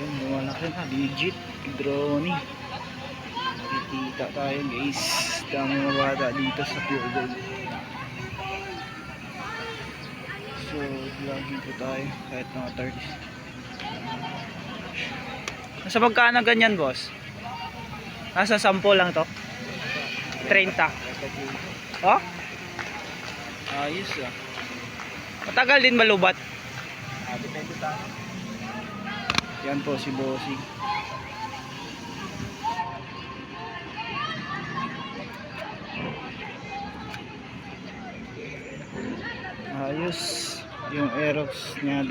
Yun, lumalaki na, legit drone. Nakikita tayo guys, dami mga bata dito sa Pure Gold. So vlogging po tayo kahit mga 30. Nasa magkano ganyan boss? Nasa 10 lang to? 30. Oh? Ayos ah. Matagal din malubat. Depende sa akin. Yan po si Bossy. Ayos yung Aerox niya.